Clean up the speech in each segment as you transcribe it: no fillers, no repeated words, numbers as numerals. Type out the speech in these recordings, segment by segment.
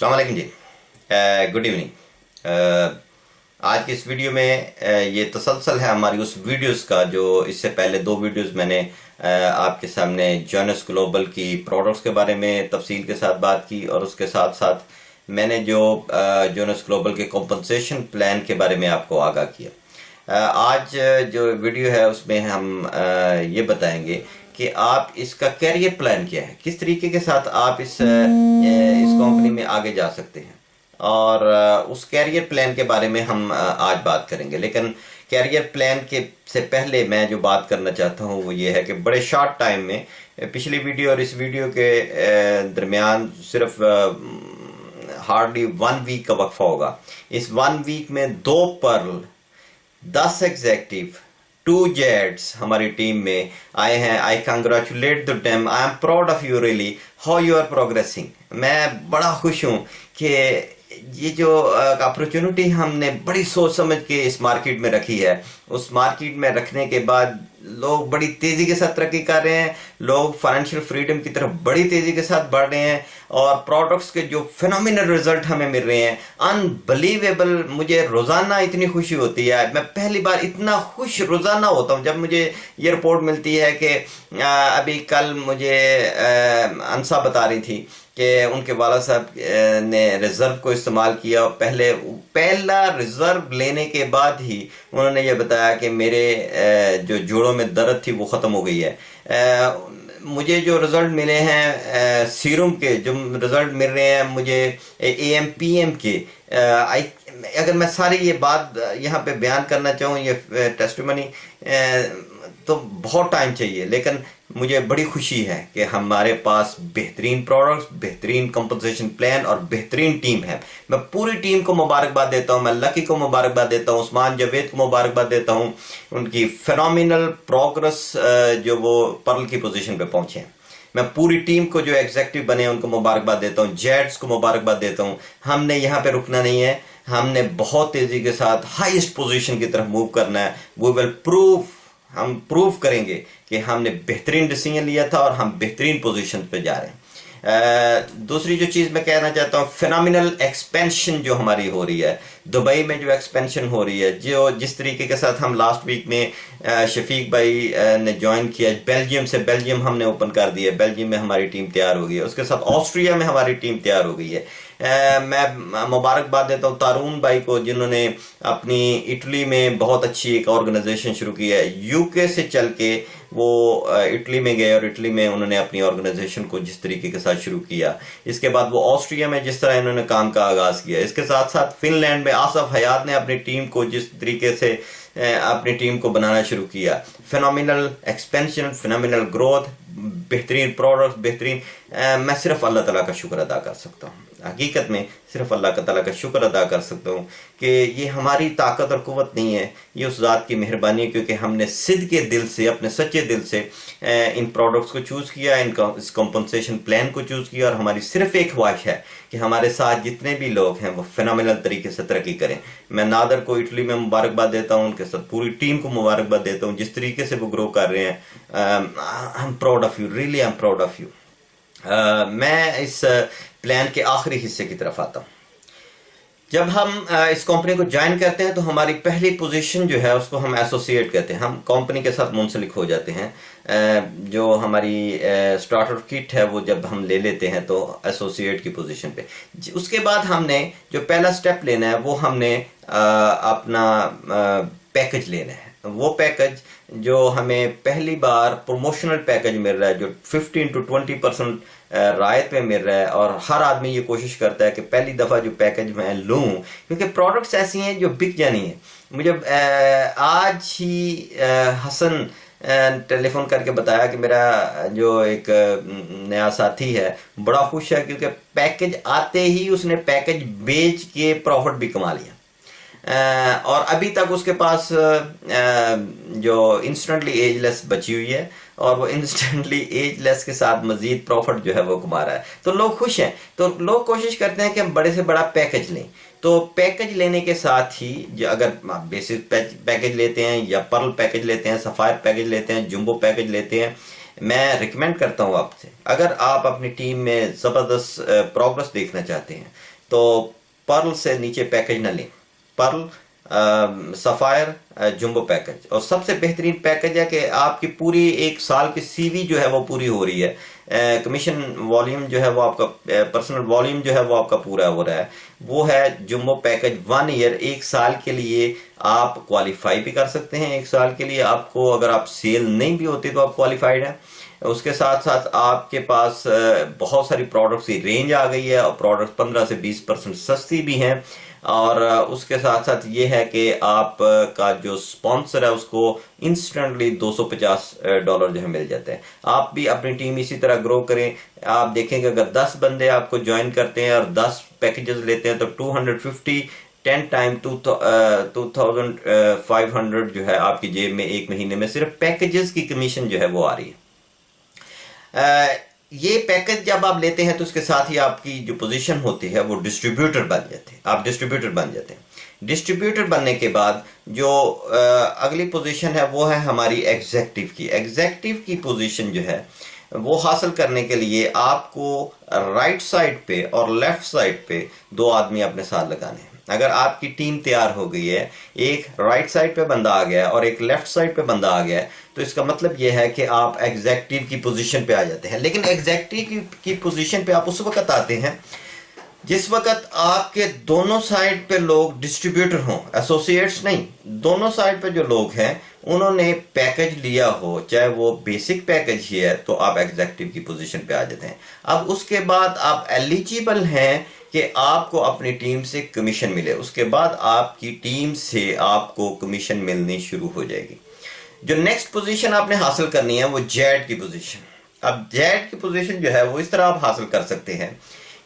السلام علیکم جی، good evening. آج کی اس ویڈیو میں یہ تسلسل ہے ہماری اس ویڈیوز کا جو اس سے پہلے دو ویڈیوز میں نے آپ کے سامنے جونس گلوبل کی پروڈکٹس کے بارے میں تفصیل کے ساتھ بات کی، اور اس کے ساتھ ساتھ میں نے جو جونس گلوبل کے کمپنسیشن پلان کے بارے میں آپ کو آگاہ کیا۔ آج جو ویڈیو ہے اس میں ہم یہ بتائیں گے کہ آپ اس کا کیریئر پلان کیا ہے، کس طریقے کے ساتھ آپ اس کمپنی میں آگے جا سکتے ہیں، اور اس کیریئر پلان کے بارے میں ہم آج بات کریں گے۔ لیکن کیریئر پلان کے سے پہلے میں جو بات کرنا چاہتا ہوں وہ یہ ہے کہ بڑے شارٹ ٹائم میں، پچھلی ویڈیو اور اس ویڈیو کے درمیان صرف ہارڈلی 1 ویک کا وقفہ ہوگا۔ اس 1 ویک میں 2 پرل، 10 ایگزیکٹیو، 2 جیٹس ہماری ٹیم میں آئے ہیں۔ I congratulate them. I am proud of you really. How you are progressing. میں بڑا خوش ہوں کہ یہ جو اپرچونٹی ہم نے بڑی سوچ سمجھ کے اس مارکیٹ میں رکھی ہے، اس مارکیٹ میں رکھنے کے بعد لوگ بڑی تیزی کے ساتھ ترقی کر رہے ہیں، لوگ فائنینشیل فریڈم کی طرف بڑی تیزی کے ساتھ بڑھ رہے ہیں، اور پروڈکٹس کے جو فینومینل رزلٹ ہمیں مل رہے ہیں انبلیویبل۔ مجھے روزانہ اتنی خوشی ہوتی ہے، میں پہلی بار اتنا خوش روزانہ ہوتا ہوں جب مجھے یہ رپورٹ ملتی ہے کہ ابھی کل مجھے انسا بتا رہی تھی کہ ان کے والد صاحب نے ریزرو کو استعمال کیا، اور پہلا ریزرو لینے کے بعد ہی انہوں نے یہ بتایا کہ میرے جو جوڑوں میں درد تھی وہ ختم ہو گئی ہے۔ مجھے جو رزلٹ ملے ہیں سیروم کے، جو رزلٹ مل رہے ہیں مجھے AM/PM کے، اگر میں ساری یہ بات یہاں پہ بیان کرنا چاہوں، یہ ٹیسٹیمنی، تو بہت ٹائم چاہیے، لیکن مجھے بڑی خوشی ہے کہ ہمارے پاس بہترین پروڈکٹس، بہترین کمپنسیشن پلان اور بہترین ٹیم ہے۔ میں پوری ٹیم کو مبارکباد دیتا ہوں، میں لکی کو مبارکباد دیتا ہوں، عثمان جاوید کو مبارکباد دیتا ہوں، ان کی فینومینل پروگرس جو وہ پرل کی پوزیشن پہ پہنچے ہیں۔ میں پوری ٹیم کو جو ایگزیکٹو بنے ان کو مبارکباد دیتا ہوں، جیٹس کو مبارکباد دیتا ہوں۔ ہم نے یہاں پہ رکنا نہیں ہے، ہم نے بہت تیزی کے ساتھ ہائیسٹ پوزیشن کی طرف موو کرنا ہے۔ وی ول پروو، ہم پروف کریں گے کہ ہم نے بہترین ڈیسیژن لیا تھا اور ہم بہترین پوزیشن پہ جا رہے ہیں۔ دوسری جو چیز میں کہنا چاہتا ہوں، فینومینل ایکسپینشن جو ہماری ہو رہی ہے، دبئی میں جو ایکسپینشن ہو رہی ہے، جس طریقے کے ساتھ ہم لاسٹ ویک میں شفیق بھائی نے جوائن کیا بیلجیم ہم نے اوپن کر دیا، بیلجیم میں ہماری ٹیم تیار ہو گئی ہے، اس کے ساتھ آسٹریا میں ہماری ٹیم تیار ہو گئی ہے۔ میں مبارکباد دیتا ہوں تارون بھائی کو، جنہوں نے اپنی اٹلی میں بہت اچھی ایک آرگنائزیشن شروع کی ہے۔ UK سے چل کے وہ اٹلی میں گئے، اور اٹلی میں انہوں نے اپنی آرگنائزیشن کو جس طریقے کے ساتھ شروع کیا، اس کے بعد وہ آسٹریا میں جس طرح انہوں نے کام کا آغاز کیا، اس کے ساتھ ساتھ فن لینڈ میں آصف حیات نے اپنی ٹیم کو جس طریقے سے اپنی ٹیم کو بنانا شروع کیا۔ فینومینل ایکسپینشن، فینومینل گروتھ، بہترین پروڈکٹ، بہترین۔ میں صرف اللہ تعالیٰ کا شکر ادا کر سکتا ہوں، حقیقت میں صرف اللہ تعالیٰ کا شکر ادا کر سکتا ہوں کہ یہ ہماری طاقت اور قوت نہیں ہے، یہ اس ذات کی مہربانی ہے، کیونکہ ہم نے صدق کے دل سے، اپنے سچے دل سے ان پروڈکٹس کو چوز کیا، اس کمپنسیشن پلان کو چوز کیا، اور ہماری صرف ایک خواہش ہے کہ ہمارے ساتھ جتنے بھی لوگ ہیں وہ فینومینل طریقے سے ترقی کریں۔ میں نادر کو اٹلی میں مبارکباد دیتا ہوں، ان کے ساتھ پوری ٹیم کو مبارکباد دیتا ہوں جس طریقے سے وہ گرو کر رہے ہیں۔ I'm proud of you, really I'm proud of you۔ میں اس پلان کے آخری حصے کی طرف آتا ہوں۔ جب ہم اس کمپنی کو جوائن کرتے ہیں تو ہماری پہلی پوزیشن جو ہے اس کو ہم ایسوسیٹ کہتے ہیں، ہم کمپنی کے ساتھ منسلک ہو جاتے ہیں۔ جو ہماری سٹارٹر کٹ ہے وہ جب ہم لے لیتے ہیں تو ایسوسیٹ کی پوزیشن پہ، اس کے بعد ہم نے جو پہلا سٹیپ لینا ہے وہ ہم نے اپنا پیکج لینا ہے۔ وہ پیکج جو ہمیں پہلی بار پروموشنل پیکج مل رہا ہے، جو 15 to 20% رعایت پہ مل رہا ہے، اور ہر آدمی یہ کوشش کرتا ہے کہ پہلی دفعہ جو پیکج میں لوں، کیونکہ پروڈکٹس ایسی ہیں جو بک جانی ہیں۔ مجھے آج ہی حسن ٹیلی فون کر کے بتایا کہ میرا جو ایک نیا ساتھی ہے بڑا خوش ہے، کیونکہ پیکج آتے ہی اس نے پیکج بیچ کے پروفٹ بھی کما لیا، اور ابھی تک اس کے پاس جو انسٹنٹلی ایج لیس بچی ہوئی ہے، اور وہ انسٹنٹلی ایج لیس کے ساتھ مزید پروفٹ جو ہے وہ کما رہا ہے۔ تو لوگ خوش ہیں، تو لوگ کوشش کرتے ہیں کہ ہم بڑے سے بڑا پیکج لیں۔ تو پیکج لینے کے ساتھ ہی اگر بیسک پیکج لیتے ہیں، یا پرل پیکج لیتے ہیں، سفائر پیکج لیتے ہیں، جمبو پیکج لیتے ہیں، میں ریکمینڈ کرتا ہوں آپ سے، اگر آپ اپنی ٹیم میں زبردست پروگرس دیکھنا چاہتے ہیں، تو پرل سے نیچے پیکج نہ لیں، پرل سفائر جمبو پیکج، اور سب سے بہترین پیکج ہے کہ آپ کی پوری ایک سال کی سی وی جو ہے وہ پوری ہو رہی ہے، کمیشن والیوم جو ہے وہ آپ کا پرسنل والیوم جو ہے وہ آپ کا پورا ہو رہا ہے، وہ ہے جمبو پیکج 1 ایئر، ایک سال کے لیے آپ کوالیفائی بھی کر سکتے ہیں، ایک سال کے لیے آپ کو اگر آپ سیل نہیں بھی ہوتے تو آپ کوالیفائڈ ہیں۔ اس کے ساتھ ساتھ آپ کے پاس بہت ساری پروڈکٹس کی رینج آ گئی ہے، اور پروڈکٹس 15 سے 20% سستی بھی ہیں، اور اس کے ساتھ ساتھ یہ ہے کہ آپ کا جو سپانسر ہے اس کو انسٹنٹلی $250 جو ہے مل جاتے ہیں۔ آپ بھی اپنی ٹیم اسی طرح گرو کریں، آپ دیکھیں کہ اگر 10 بندے آپ کو جوائن کرتے ہیں اور 10 پیکیجز لیتے ہیں تو 250 10 ٹائم 2500 جو ہے آپ کی جیب میں ایک مہینے میں صرف پیکیجز کی کمیشن جو ہے وہ آ رہی ہے۔ یہ پیکج جب آپ لیتے ہیں تو اس کے ساتھ ہی آپ کی جو پوزیشن ہوتی ہے وہ ڈسٹریبیوٹر بن جاتے ہیں، آپ ڈسٹریبیوٹر بن جاتے ہیں۔ ڈسٹریبیوٹر بننے کے بعد جو اگلی پوزیشن ہے وہ ہے ہماری ایگزیکٹو کی۔ ایگزیکٹو کی پوزیشن جو ہے وہ حاصل کرنے کے لیے آپ کو رائٹ سائڈ پہ اور لیفٹ سائڈ پہ 2 آدمی اپنے ساتھ لگانے ہیں۔ اگر آپ کی ٹیم تیار ہو گئی ہے، ایک رائٹ سائڈ پہ بندہ آ گیا اور ایک لیفٹ سائڈ پہ بندہ آ گیا، تو اس کا مطلب یہ ہے کہ آپ ایگزیکٹو کی پوزیشن پہ آ جاتے ہیں۔ لیکن ایگزیکٹو کی پوزیشن پہ آپ اس وقت آتے ہیں جس وقت آپ کے دونوں سائڈ پہ لوگ ڈسٹریبیوٹر ہوں، ایسوسیٹس نہیں، دونوں سائڈ پہ جو لوگ ہیں انہوں نے پیکج لیا ہو، چاہے وہ بیسک پیکج ہی ہے، تو آپ ایگزیکٹو کی پوزیشن پہ آ جاتے ہیں۔ اب اس کے بعد آپ ایلیجیبل ہیں کہ آپ کو اپنی ٹیم سے کمیشن ملے، اس کے بعد آپ کی ٹیم سے آپ کو کمیشن ملنی شروع ہو جائے گی۔ جو نیکسٹ پوزیشن آپ نے حاصل کرنی ہے وہ جیڈ کی پوزیشن۔ اب جیڈ کی پوزیشن جو ہے وہ اس طرح آپ حاصل کر سکتے ہیں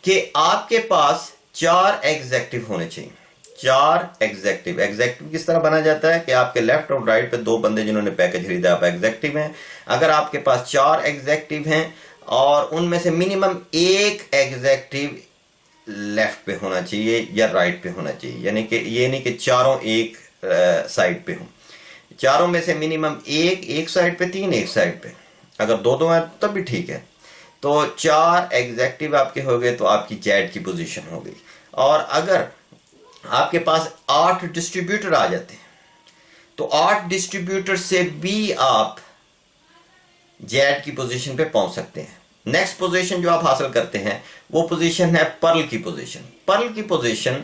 کہ آپ کے پاس 4 ایگزیکٹو ہونے چاہیے۔ 4 ایگزیکٹو۔ ایگزیکٹو کس طرح بنا جاتا ہے کہ آپ کے لیفٹ اور رائٹ پہ 2 بندے جنہوں نے پیکج خریدا، آپ ایگزیکٹو ہیں۔ اگر آپ کے پاس 4 ایگزیکٹو ہیں اور ان میں سے منیمم 1 ایگزیکٹو لیفٹ پہ ہونا چاہیے یا رائٹ پہ ہونا چاہیے، یعنی کہ یہ نہیں کہ چاروں ایک سائڈ پہ ہوں، چاروں میں سے منیمم ایک سائڈ پہ، 3 ایک سائڈ پہ، اگر 2 ہیں تب بھی ٹھیک ہے۔ تو 4 ایگزیکٹو آپ کے ہو گئے تو آپ کی جیڈ کی پوزیشن ہو گئی۔ اور اگر آپ کے پاس 8 ڈسٹریبیوٹر آ جاتے ہیں تو 8 ڈسٹریبیوٹر سے بھی آپ جیڈ کی پوزیشن پہ پہنچ سکتے ہیں۔ نیکسٹ پوزیشن جو آپ حاصل کرتے ہیں وہ پوزیشن ہے پرل کی پوزیشن۔ پرل کی position,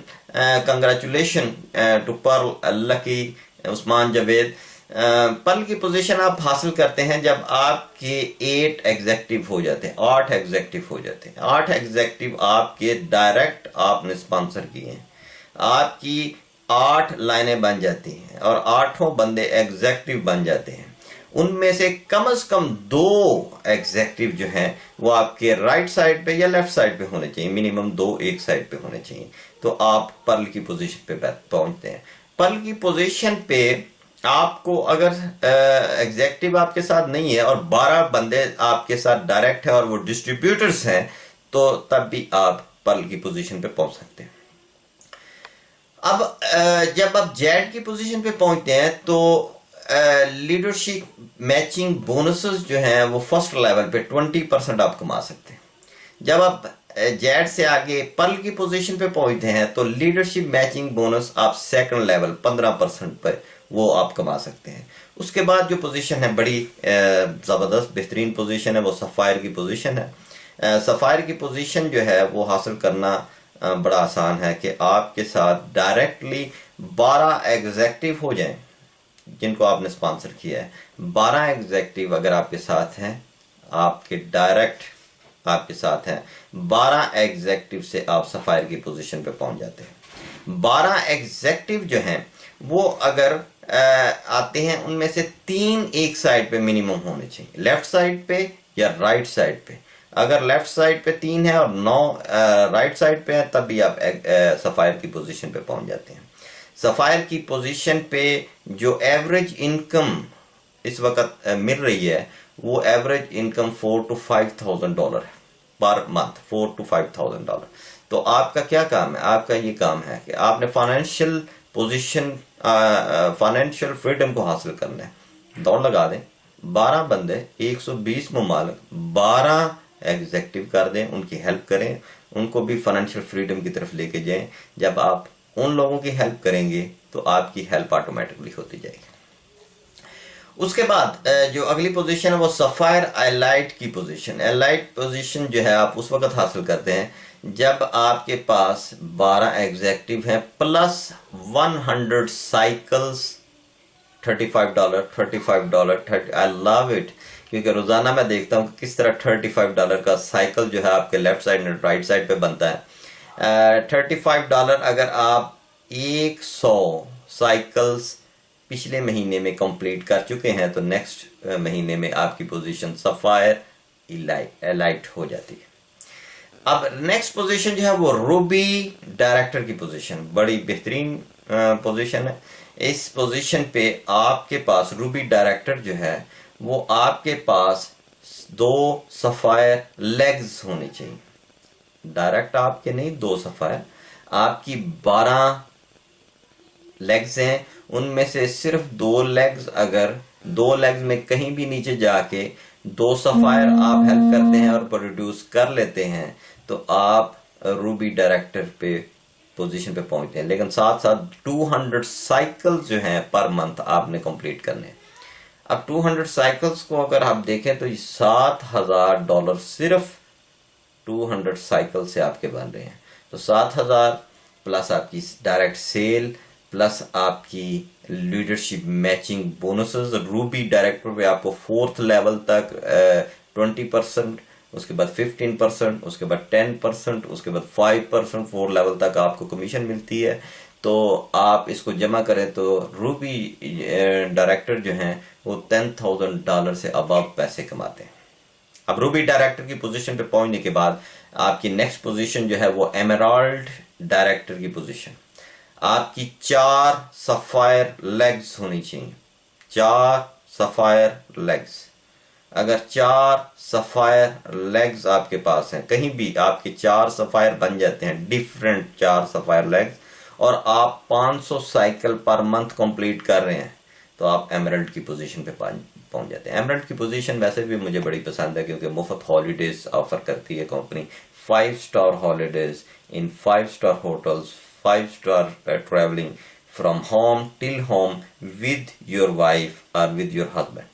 congratulation to Pearl, Lucky, Usman Javed, Pearl کی پوزیشن آپ حاصل کرتے ہیں جب آپ کے 8 ایگزیکٹو ہو جاتے ہیں، 8 ایگزیکٹو ہو جاتے ہیں۔ 8 ایگزیکٹو آپ کے ڈائریکٹ آپ نے اسپانسر کیے ہیں، آپ کی 8 لائنیں بن جاتی ہیں اور 8 بندے ایگزیکٹو بن جاتے ہیں۔ ان میں سے کم از کم 2 ایگزیکٹو جو ہیں وہ آپ کے رائٹ سائڈ پہ یا لیفٹ سائڈ پہ ہونے چاہیے، منیمم 2 ایک سائڈ پہ ہونے چاہیے، تو آپ پرل کی پوزیشن پہ پہنچتے ہیں۔ پرل کی پوزیشن پہ آپ کو اگر ایگزیکٹو آپ کے ساتھ نہیں ہے اور 12 بندے آپ کے ساتھ ڈائریکٹ ہیں اور وہ ڈسٹریبیوٹرز ہیں، تو تب بھی آپ پرل کی پوزیشن پہ پہنچ سکتے ہیں۔ اب جب آپ جیڈ کی پوزیشن پہ پہنچتے ہیں تو لیڈرشپ میچنگ بونسز جو ہیں وہ فرسٹ لیول پہ 20% آپ کما سکتے ہیں۔ جب آپ جیڈ سے آگے پرل کی پوزیشن پہ پہنچتے ہیں تو لیڈرشپ میچنگ بونس آپ سیکنڈ لیول 15% پہ وہ آپ کما سکتے ہیں۔ اس کے بعد جو پوزیشن ہے بڑی زبردست بہترین پوزیشن ہے، وہ سفائر کی پوزیشن ہے۔ سفائر کی پوزیشن جو ہے وہ حاصل کرنا بڑا آسان ہے کہ آپ کے ساتھ ڈائریکٹلی 12 ایگزیکٹو ہو جائیں جن کو آپ نے اسپانسر کیا ہے۔ 12 ایگزیکٹو اگر آپ کے ساتھ ہیں، آپ کے ڈائریکٹ آپ کے ساتھ ہیں، 12 ایگزیکٹو سے آپ سفائر کی پوزیشن پہ پہنچ جاتے ہیں۔ 12 ایگزیکٹو جو ہیں وہ اگر آتے ہیں ان میں سے 3 ایک سائڈ پہ منیمم ہونے چاہیے، لیفٹ سائڈ پہ یا رائٹ سائڈ پہ۔ اگر لیفٹ سائڈ پہ 3 ہے اور 9 رائٹ سائڈ پہ ہیں تب بھی آپ سفائر کی پوزیشن پہ پہنچ جاتے ہیں۔ سفائر کی پوزیشن پہ جو ایوریج انکم اس وقت مل رہی ہے وہ ایوریج انکم $4,000 to $5,000 ہے پر منتھ، $4,000 to $5,000۔ تو آپ کا کیا کام ہے؟ آپ کا یہ کام ہے کہ آپ نے فائنینشیل پوزیشن، فائنینشیل فریڈم کو حاصل کرنا ہے۔ دوڑ لگا دیں، 12 بندے، 120 ممالک، 12 ایگزیکٹو کر دیں، ان کی ہیلپ کریں، ان کو بھی فائنینشیل فریڈم کی طرف لے کے جائیں. جب آپ ان لوگوں کی ہیلپ کریں گے تو آپ کی ہیلپ آٹومیٹکلی ہوتی جائے گی. اس کے بعد جو اگلی پوزیشن ہے وہ سفائر ایلائٹ کی پوزیشن. ایلائٹ پوزیشن جو ہے آپ اس وقت حاصل کرتے ہیں جب آپ کے پاس 12 ایگزیکٹو ہیں plus 100 cycles. $35 $35 I love it, کیونکہ روزانہ میں دیکھتا ہوں کہ کس طرح $35 کا سائیکل جو ہے آپ کے لیفٹ سائڈ اور رائٹ سائڈ پہ بنتا ہے. $35 اگر آپ 100 سائیکلز پچھلے مہینے میں کمپلیٹ کر چکے ہیں تو نیکسٹ مہینے میں آپ کی پوزیشن سفائر ایلائٹ ہو جاتی ہے. اب نیکسٹ پوزیشن جو ہے وہ روبی ڈائریکٹر کی پوزیشن، بڑی بہترین پوزیشن ہے. اس پوزیشن پہ آپ کے پاس روبی ڈائریکٹر جو ہے وہ آپ کے پاس 2 سفائر لیگز ہونے چاہیے. ڈائریکٹ آپ کے نہیں 2 سفائر، آپ کی 12 لیگز ہیں، ان میں سے صرف 2 لیگز، اگر 2 لیگز میں کہیں بھی نیچے جا کے 2 سفائر آپ ہیلپ کرتے ہیں اور پروڈیوس کر لیتے ہیں تو آپ روبی ڈائریکٹر پہ پوزیشن پہ پہنچتے ہیں. لیکن ساتھ ساتھ 200 سائیکل جو ہیں پر منتھ آپ نے کمپلیٹ کرنے ہیں. اب 200 سائیکلز کو اگر آپ دیکھیں تو یہ $7,000 صرف 200 سائیکل سے آپ کے بن رہے ہیں. تو 7,000 پلس آپ کی ڈائریکٹ سیل پلس آپ کی leadership matching bonuses. Ruby director پہ آپ کو 4th لیول تک 20%، اس کے بعد 15%، اس کے بعد 10%، اس کے بعد 5%، 4 لیول تک آپ کو کمیشن ملتی ہے. تو آپ اس کو جمع کریں تو روبی ڈائریکٹر جو ہیں وہ $10,000 سے ابو پیسے کماتے ہیں. اب روبی ڈائریکٹر کی پوزیشن پہ پہنچنے کے بعد آپ کی نیکسٹ پوزیشن جو ہے وہ ایمرالڈ ڈائریکٹر کی پوزیشن. آپ کی 4 سفائر لیگز ہونی چاہیے، 4 سفائر لیگز. اگر 4 سفائر لیگز آپ کے پاس ہیں، کہیں بھی آپ کے 4 سفائر بن جاتے ہیں، ڈیفرنٹ 4 سفائر لیگز، اور آپ 500 سائیکل پر منتھ کمپلیٹ کر رہے ہیں تو آپ ایمرلڈ کی پوزیشن پہ پہنچ جاتے ہیں. ایمرلڈ کی پوزیشن ویسے بھی مجھے بڑی پسند ہے کیونکہ مفت ہالیڈیز آفر کرتی ہے company. 5 star holidays in 5 star hotels, 5 star travelling from home till home with your wife اور ود یور ہسبینڈ.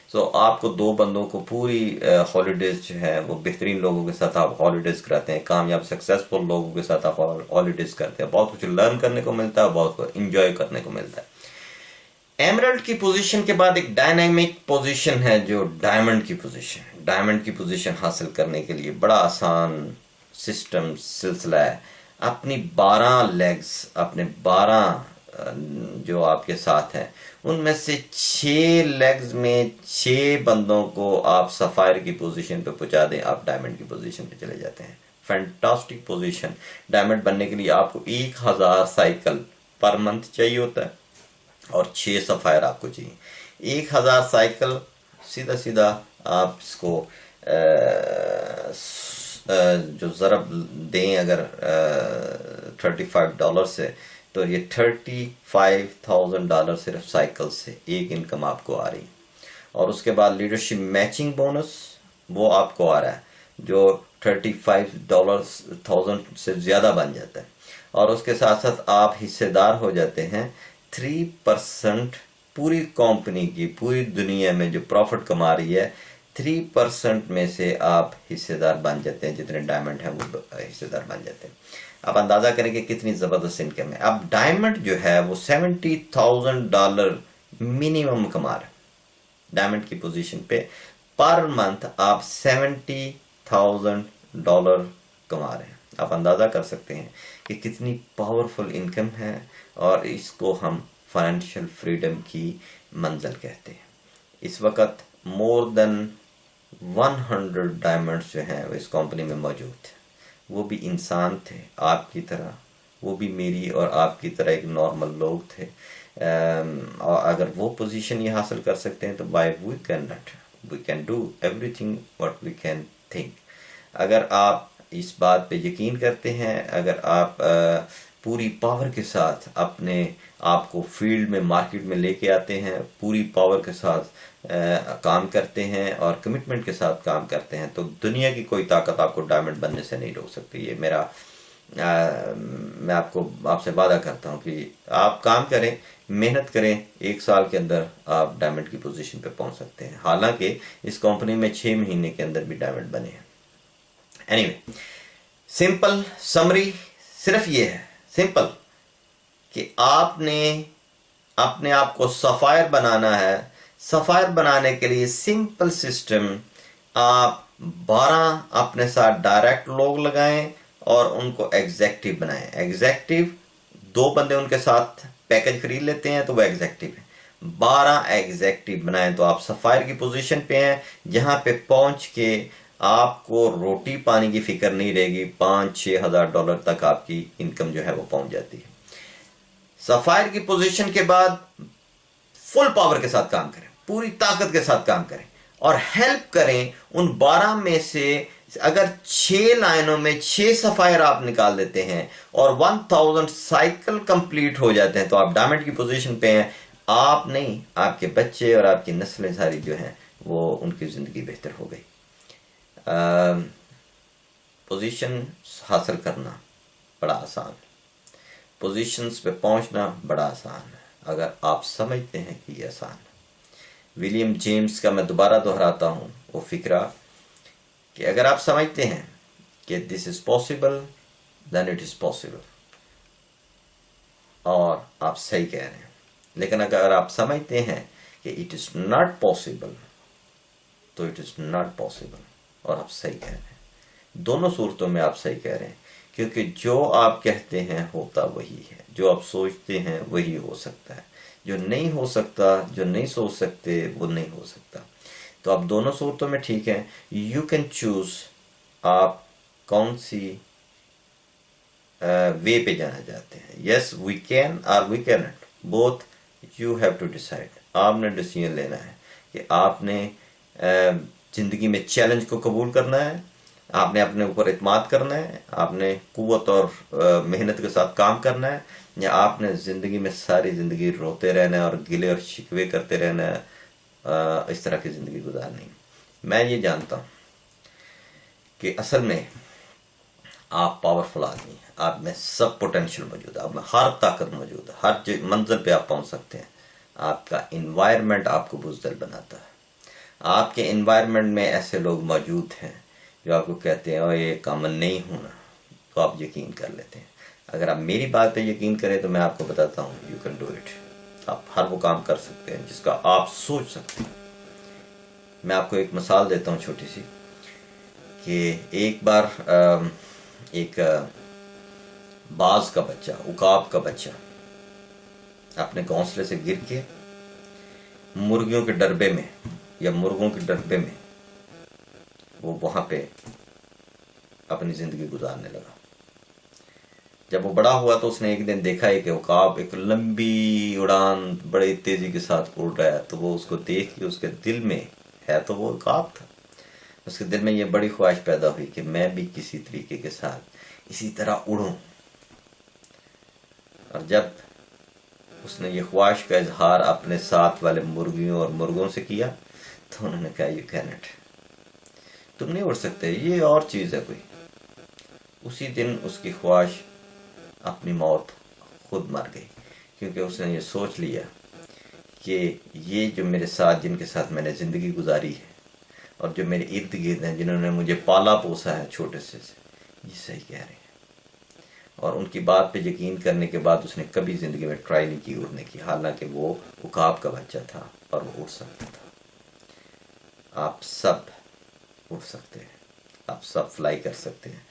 سو آپ کو 2 بندوں کو پوری ہالیڈیز جو ہے وہ بہترین لوگوں کے ساتھ آپ ہالیڈیز کراتے ہیں، کامیاب سکسیسفل لوگوں کے ساتھ آپ ہالیڈیز کرتے ہیں. بہت کچھ لرن کرنے کو ملتا ہے، بہت کچھ انجوائے کرنے کو ملتا ہے. ایمرلڈ کی پوزیشن کے بعد ایک ڈائنامک پوزیشن ہے جو ڈائمنڈ کی پوزیشن ہے. ڈائمنڈ کی پوزیشن حاصل کرنے کے لیے بڑا آسان سسٹم سلسلہ ہے. اپنی 12 لیگز، اپنے 12 جو آپ کے ساتھ ہیں ان میں سے 6 لیگز میں 6 بندوں کو آپ سفائر کی پوزیشن پہ پہنچا دیں، آپ ڈائمنڈ کی پوزیشن پہ چلے جاتے ہیں. Fantastic position. ڈائمنڈ بننے کے لیے آپ کو 1000 سائیکل پر منتھ چاہیے ہوتا ہے اور 6 سفائر آپ کو چاہیے. 1000 سائیکل سیدھا سیدھا آپ اس کو جو ضرب دیں اگر $35 سے تو یہ $35,000 صرف سائیکل سے ایک انکم آپ کو آ رہی. اور اس کے بعد لیڈرشپ میچنگ بونس وہ آپ کو آ رہا ہے جو $35,000 سے زیادہ بن جاتا ہے. اور اس کے ساتھ ساتھ آپ حصے دار ہو جاتے ہیں 3%. پوری کمپنی کی پوری دنیا میں جو پروفٹ کما رہی ہے 3% میں سے آپ حصے دار بن جاتے ہیں. جتنے ڈائمنڈ ہیں وہ حصے دار بن جاتے ہیں. آپ اندازہ کریں کہ کتنی زبردست انکم ہے. اب ڈائمنڈ جو ہے وہ $70,000 منیمم کما رہا ہے. ڈائمنڈ کی پوزیشن پہ پر منتھ آپ $70,000 کما رہے ہیں. آپ اندازہ کر سکتے ہیں کہ کتنی پاورفل انکم ہے، اور اس کو ہم فائنینشیل فریڈم کی منزل کہتے ہیں. اس وقت مور دین 100 ڈائمنڈز جو ہیں وہ اس کمپنی میں موجود تھے. وہ بھی انسان تھے آپ کی طرح، وہ بھی میری اور آپ کی طرح ایک نارمل لوگ تھے. اور اگر وہ پوزیشن یہ حاصل کر سکتے ہیں تو why we cannot, we can do everything what we can think. اگر آپ اس بات پہ یقین کرتے ہیں، اگر آپ پوری پاور کے ساتھ اپنے آپ کو فیلڈ میں مارکیٹ میں لے کے آتے ہیں، پوری پاور کے ساتھ کام کرتے ہیں اور کمٹمنٹ کے ساتھ کام کرتے ہیں، تو دنیا کی کوئی طاقت آپ کو ڈائمنڈ بننے سے نہیں روک سکتی۔ یہ میرا میں آپ سے وعدہ کرتا ہوں کہ آپ کام کریں، محنت کریں، 1 سال کے اندر آپ ڈائمنڈ کی پوزیشن پہ پہنچ سکتے ہیں۔ حالانکہ اس کمپنی میں 6 مہینے کے اندر بھی ڈائمنڈ بنے ہیں۔ اینی وے، سمپل سمری صرف یہ ہے، سمپل، کہ آپ نے اپنے آپ کو سفائر بنانا ہے۔ سفائر بنانے کے لیے سمپل سسٹم، آپ 12 اپنے ساتھ ڈائریکٹ لوگ لگائیں اور ان کو ایگزیکٹو بنائیں۔ ایگزیکٹو 2 بندے ان کے ساتھ پیکج خرید لیتے ہیں تو وہ ایگزیکٹو ہے۔ 12 ایگزیکٹو بنائیں تو آپ سفائر کی پوزیشن پہ ہیں، جہاں پہ پہنچ کے آپ کو روٹی پانی کی فکر نہیں رہے گی، $5-6 ہزار تک آپ کی انکم جو ہے وہ پہنچ جاتی ہے۔ سفائر کی پوزیشن کے بعد فل پاور کے ساتھ کام کریں، پوری طاقت کے ساتھ کام کریں اور ہیلپ کریں ان 12 میں سے۔ اگر 6 لائنوں میں 6 سفائر آپ نکال دیتے ہیں اور 1000 سائیکل کمپلیٹ ہو جاتے ہیں تو آپ ڈائمنڈ کی پوزیشن پہ ہیں۔ آپ نہیں، آپ کے بچے اور آپ کی نسلیں ساری جو ہیں وہ ان کی زندگی بہتر ہو گئی۔ پوزیشن حاصل کرنا بڑا آسان ہے، پوزیشنز پہ پہنچنا بڑا آسان ہے اگر آپ سمجھتے ہیں کہ یہ آسان ہے۔ ولیم جیمز کا میں دوبارہ دہراتا ہوں وہ فکرہ کہ اگر آپ سمجھتے ہیں کہ this is possible then it is possible, اور آپ صحیح کہہ رہے ہیں، لیکن اگر آپ سمجھتے ہیں کہ اٹ از ناٹ پاسبل تو اٹ از ناٹ پاسبل، اور آپ صحیح کہہ رہے ہیں۔ دونوں صورتوں میں آپ صحیح کہہ رہے ہیں، کیونکہ جو آپ کہتے ہیں ہوتا وہی ہے، جو آپ سوچتے ہیں وہی ہو سکتا ہے، جو نہیں ہو سکتا، جو نہیں سوچ سکتے وہ نہیں ہو سکتا۔ تو آپ دونوں صورتوں میں ٹھیک ہیں۔ یو کین چوز آپ کون سی وے پہ جانا چاہتے ہیں۔ یس وی کین اور we can not, both you have to decide. آپ نے ڈیسیژن لینا ہے کہ آپ نے زندگی میں چیلنج کو قبول کرنا ہے، آپ نے اپنے اوپر اعتماد کرنا ہے، آپ نے قوت اور محنت کے ساتھ کام کرنا ہے، یا آپ نے زندگی میں ساری زندگی روتے رہنا ہے اور گلے اور شکوے کرتے رہنا ہے، اس طرح کی زندگی گزارنی۔ میں یہ جانتا ہوں کہ اصل میں آپ پاورفل آدمی ہیں، آپ میں سب پوٹینشیل موجود ہے، آپ میں ہر طاقت موجود ہے، ہر منزل پہ آپ پہنچ سکتے ہیں۔ آپ کا انوائرمنٹ آپ کو بزدل بناتا ہے۔ آپ کے انوائرمنٹ میں ایسے لوگ موجود ہیں جو آپ کو کہتے ہیں اور یہ کامن نہیں ہونا، تو آپ یقین کر لیتے ہیں۔ اگر آپ میری بات پہ یقین کریں تو میں آپ کو بتاتا ہوں یو کین ڈو اٹ۔ آپ ہر وہ کام کر سکتے ہیں جس کا آپ سوچ سکتے ہیں۔ میں آپ کو ایک مثال دیتا ہوں چھوٹی سی، کہ ایک بار ایک باز کا بچہ، عقاب کا بچہ اپنے گھونسلے سے گر کے مرغیوں کے ڈربے میں یا مرغوں کے ڈربے میں وہ وہاں پہ اپنی زندگی گزارنے لگا۔ جب وہ بڑا ہوا تو اس نے ایک دن دیکھا ہے کہ عقاب ایک لمبی اڑان بڑی تیزی کے ساتھ اڑ رہا ہے، تو وہ اس کو دیکھ کے اس کے دل میں ہے تو وہ عقاب تھا، اس کے دل میں یہ بڑی خواہش پیدا ہوئی کہ میں بھی کسی طریقے کے ساتھ اسی طرح اڑوں۔ اور جب اس نے یہ خواہش کا اظہار اپنے ساتھ والے مرغیوں اور مرغوں سے کیا تو انہوں نے کہا یو کین اٹ، تم نہیں اڑ سکتے، یہ اور چیز ہے کوئی۔ اسی دن اس کی خواہش اپنی موت خود مر گئی، کیونکہ اس نے یہ سوچ لیا کہ یہ جو میرے ساتھ، جن کے ساتھ میں نے زندگی گزاری ہے اور جو میرے ارد گرد ہیں، جنہوں نے مجھے پالا پوسا ہے چھوٹے سے، یہ صحیح کہہ رہے ہیں۔ اور ان کی بات پہ یقین کرنے کے بعد اس نے کبھی زندگی میں ٹرائی نہیں کی اڑنے کی، حالانکہ وہ عقاب کا بچہ تھا اور وہ اڑ سکتا تھا۔ آپ سب اڑ سکتے ہیں، آپ سب فلائی کر سکتے ہیں۔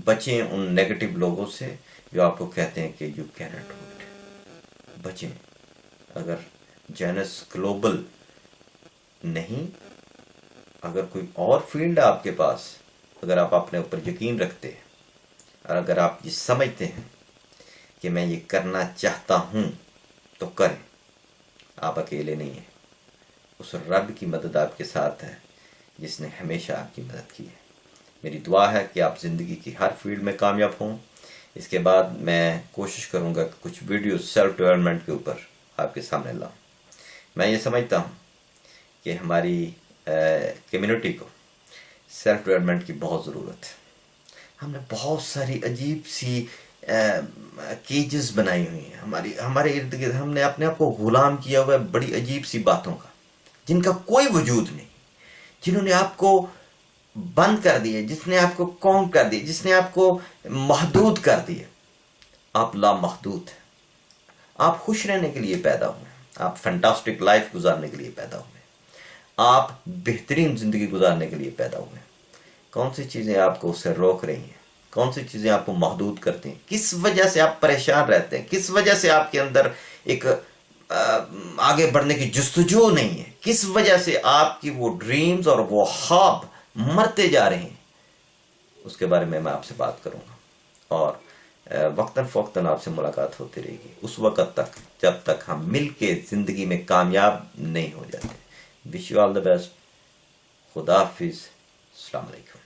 بچیں ان نیگیٹو لوگوں سے جو آپ کو کہتے ہیں کہ you can not do it, بچیں۔ اگر جینس گلوبل نہیں، اگر کوئی اور فیلڈ ہے آپ کے پاس، اگر آپ اپنے اوپر یقین رکھتے ہیں اور اگر آپ یہ سمجھتے ہیں کہ میں یہ کرنا چاہتا ہوں تو کریں، آپ اکیلے نہیں ہیں۔ اس رب کی مدد آپ کے ساتھ ہے جس نے ہمیشہ آپ کی مدد کی ہے۔ میری دعا ہے کہ آپ زندگی کی ہر فیلڈ میں کامیاب ہوں۔ اس کے بعد میں کوشش کروں گا کہ کچھ ویڈیو سیلف ڈیولپمنٹ کے اوپر آپ کے سامنے لاؤں. میں یہ سمجھتا ہوں کہ ہماری کمیونٹی کو سیلف ڈیولپمنٹ کی بہت ضرورت ہے. ہم نے بہت ساری عجیب سی کیجز بنائی ہوئی ہیں ہمارے ارد گرد. ہم نے اپنے آپ کو غلام کیا ہوا ہے بڑی عجیب سی باتوں کا جن کا کوئی وجود نہیں, جنہوں نے آپ کو بند کر دیے, جس نے آپ کو قوم کر دی, جس نے آپ کو محدود کر دیے. آپ لامحدود ہیں. آپ خوش رہنے کے لیے پیدا ہوئے ہیں, آپ فینٹاسٹک لائف گزارنے کے لیے پیدا ہوئے ہیں, آپ بہترین زندگی گزارنے کے لیے پیدا ہوئے ہیں. کون سی چیزیں آپ کو اس سے روک رہی ہیں, کون سی چیزیں آپ کو محدود کرتی ہیں, کس وجہ سے آپ پریشان رہتے ہیں, کس وجہ سے آپ کے اندر ایک آگے بڑھنے کی جستجو نہیں ہے, کس وجہ سے آپ کی وہ ڈریمز اور وہ خواب مرتے جا رہے ہیں, اس کے بارے میں آپ سے بات کروں گا. اور وقتاً فوقتاً آپ سے ملاقات ہوتی رہے گی اس وقت تک جب تک ہم مل کے زندگی میں کامیاب نہیں ہو جاتے. Wish you all the best. خدا حافظ. السلام علیکم.